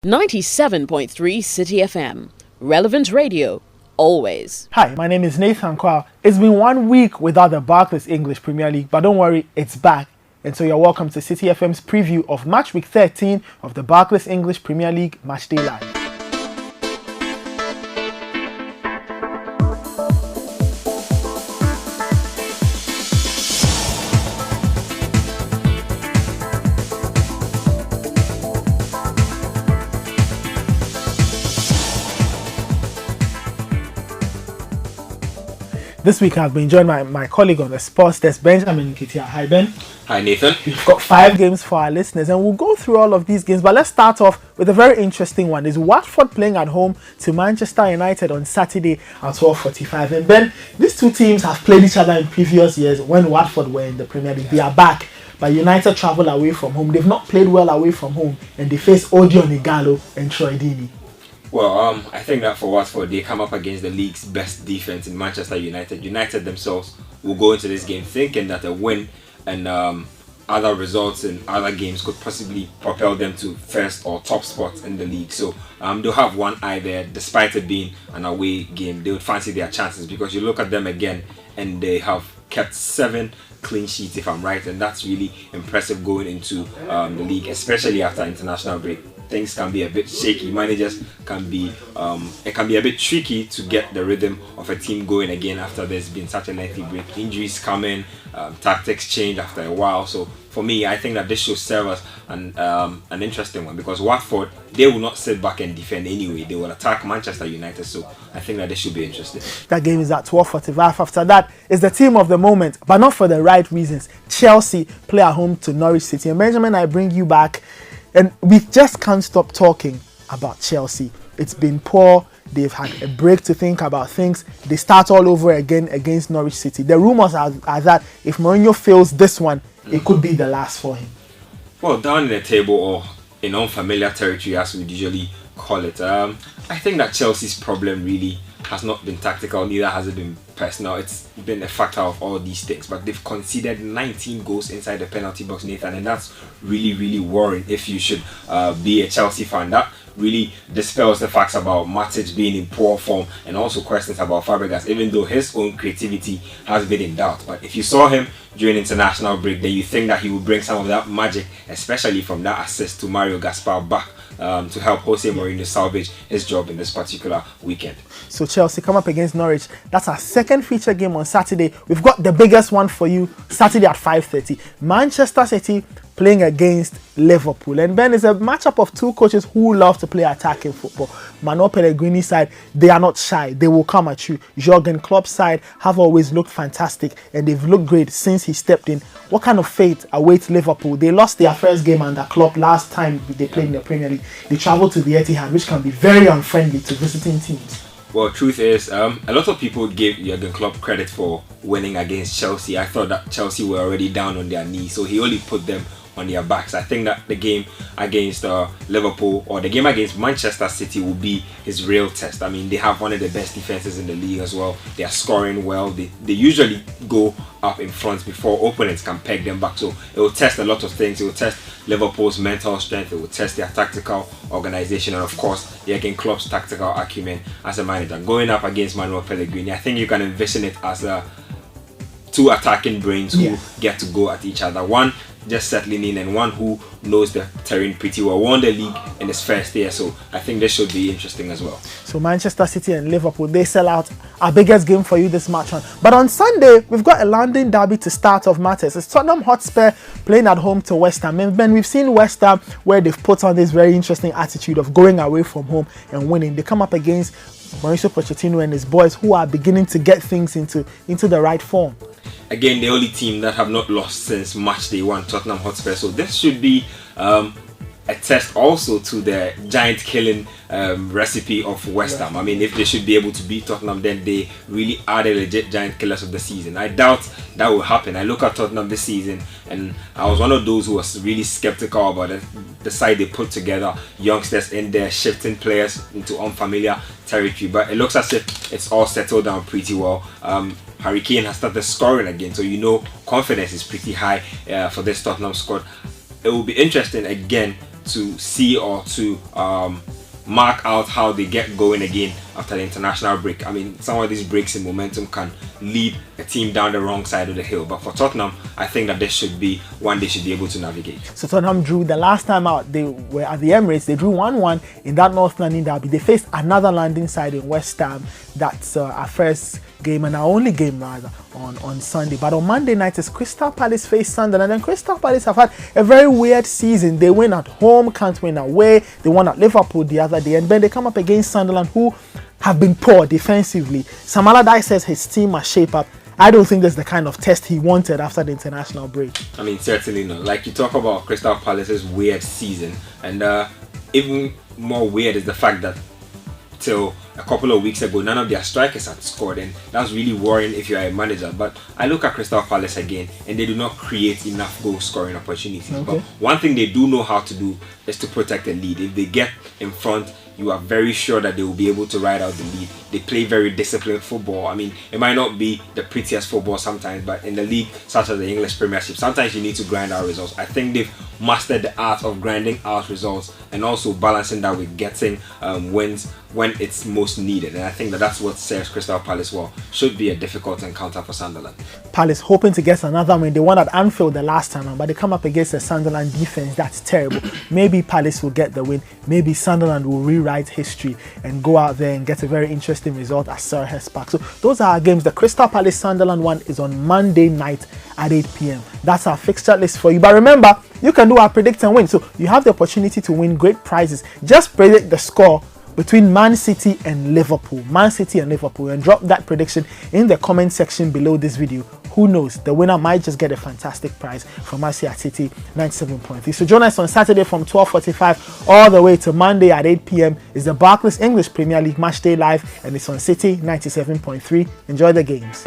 97.3 Citi FM. Relevant radio, always. Hi, my name is Nathan Quao. It's been 1 week without the Barclays English Premier League, but don't worry, it's back. And so you're welcome to Citi FM's preview of match week 13 of the Barclays English Premier League Matchday Live. This week I've been joined by my colleague on the sports desk, Benjamin Nketsia. Hi, Ben. Hi, Nathan. We've got 5 games for our listeners and we'll go through all of these games. But let's start off with a very interesting one. Is Watford playing at home to Manchester United on Saturday at 12:45. And Ben, these two teams have played each other in previous years when Watford were in the Premier League. They are back, but United travel away from home. They've not played well away from home and they face Odion Ighalo and Troy Deeney. Well, I think that for Watford, they come up against the league's best defense in Manchester United. United themselves will go into this game thinking that a win and other results in other games could possibly propel them to first or top spots in the league. So they'll have one eye there, despite it being an away game. They would fancy their chances because you look at them again and they have kept 7 clean sheets, if I'm right, and that's really impressive going into the league, especially after international break. Things can be a bit shaky. Managers can be it can be a bit tricky to get the rhythm of a team going again after there's been such a lengthy break. Injuries come in, tactics change after a while. So for me, I think that this should serve as an interesting one because Watford, they will not sit back and defend anyway. They will attack Manchester United. So I think that this should be interesting. That game is at 12:45. After that is the team of the moment, but not for the right reasons. Chelsea play at home to Norwich City. And Benjamin, I bring you back. And we just can't stop talking about Chelsea. It's been poor. They've had a break to think about things. They start all over again against Norwich City. The rumours are that if Mourinho fails this one, it could be the last for him. Well, down in the table or in unfamiliar territory, as we usually call it, I think that Chelsea's problem really has not been tactical, neither has it been personal. It's been a factor of all these things, but they've conceded 19 goals inside the penalty box, Nathan, and that's really, really worrying if you should be a Chelsea fan. That really dispels the facts about Matic being in poor form and also questions about Fabregas, even though his own creativity has been in doubt. But if you saw him during international break, then you think that he would bring some of that magic, especially from that assist to Mario Gaspar back to help Jose Mourinho salvage his job in this particular weekend. So Chelsea come up against Norwich. That's our second feature game on Saturday. We've got the biggest one for you Saturday at 5:30. Manchester City playing against Liverpool. And Ben, is a matchup of two coaches who love to play attacking football. Manuel Pellegrini's side, they are not shy. They will come at you. Jurgen Klopp's side have always looked fantastic and they've looked great since he stepped in. What kind of fate awaits Liverpool? They lost their first game under Klopp last time they played in the Premier League. They travelled to the Etihad, which can be very unfriendly to visiting teams. Well, truth is, a lot of people give Jurgen Klopp credit for winning against Chelsea. I thought that Chelsea were already down on their knees, so he only put them on their backs. I think that the game against Liverpool or the game against Manchester City will be his real test. I mean, they have one of the best defenses in the league as well. They are scoring well. They usually go up in front before opponents can peg them back. So it will test a lot of things. It will test Liverpool's mental strength. It will test their tactical organization and of course Jurgen Klopp's tactical acumen as a manager. Going up against Manuel Pellegrini, I think you can envision it as two attacking brains who get to go at each other. One just settling in and one who knows the terrain pretty well. Won the league in his first year, so I think this should be interesting as well. So Manchester City and Liverpool, they sell out our biggest game for you this match on. But on Sunday, we've got a London derby to start off matters. It's Tottenham Hotspur playing at home to West Ham. And Ben, we've seen West Ham where they've put on this very interesting attitude of going away from home and winning. They come up against Mauricio Pochettino and his boys who are beginning to get things into the right form. Again, the only team that have not lost since match day 1, Tottenham Hotspur. So this should be a test also to the giant killing recipe of West Ham. I mean, if they should be able to beat Tottenham, then they really are the legit giant killers of the season. I doubt that will happen. I look at Tottenham this season and I was one of those who was really skeptical about it. The side they put together, youngsters in there, shifting players into unfamiliar territory. But it looks as if it's all settled down pretty well. Harry Kane has started scoring again, so you know confidence is pretty high for this Tottenham squad. It will be interesting again to see or to mark out how they get going again after the international break. I mean, some of these breaks in momentum can lead a team down the wrong side of the hill, but for Tottenham, I think that this should be one they should be able to navigate. So Tottenham drew the last time out. They were at the Emirates. They drew 1-1 in that North London derby. They faced another London side in West Ham. That's our first game and our only game rather on Sunday. But on Monday night is Crystal Palace face Sunderland, and Crystal Palace have had a very weird season. They win at home, can't win away. They won at Liverpool the other day, and then they come up against Sunderland, who have been poor defensively. Sam Allardyce says his team must shape up. I don't think that's the kind of test he wanted after the international break. I mean, certainly not. Like, you talk about Crystal Palace's weird season, and even more weird is the fact that till a couple of weeks ago, none of their strikers had scored, and that's really worrying if you are a manager. But I look at Crystal Palace again, and they do not create enough goal scoring opportunities. Okay. But one thing they do know how to do is to protect the lead. If they get in front, you are very sure that they will be able to ride out the lead. They play very disciplined football. I mean, it might not be the prettiest football sometimes, but in the league such as the English Premiership, sometimes you need to grind out results. I think they've mastered the art of grinding out results and also balancing that with getting wins when it's most needed. And I think that that's what serves Crystal Palace well. Should be a difficult encounter for Sunderland. Palace hoping to get another win. They won at Anfield the last time, but they come up against a Sunderland defense that's terrible. Maybe Palace will get the win. Maybe Sunderland will rewrite history and go out there and get a very interesting result at Selhurst Park. So those are our games. The Crystal Palace Sunderland one is on Monday night at 8 p.m. That's our fixture list for you. But remember, you can do our predict and win. So you have the opportunity to win great prizes. Just predict the score between Man City and Liverpool. Man City and Liverpool, and drop that prediction in the comment section below this video. Who knows? The winner might just get a fantastic prize from us here at Citi 97.3. So join us on Saturday from 12:45 all the way to Monday at 8 p.m. is the Barclays English Premier League Matchday Live, and it's on Citi 97.3. Enjoy the games.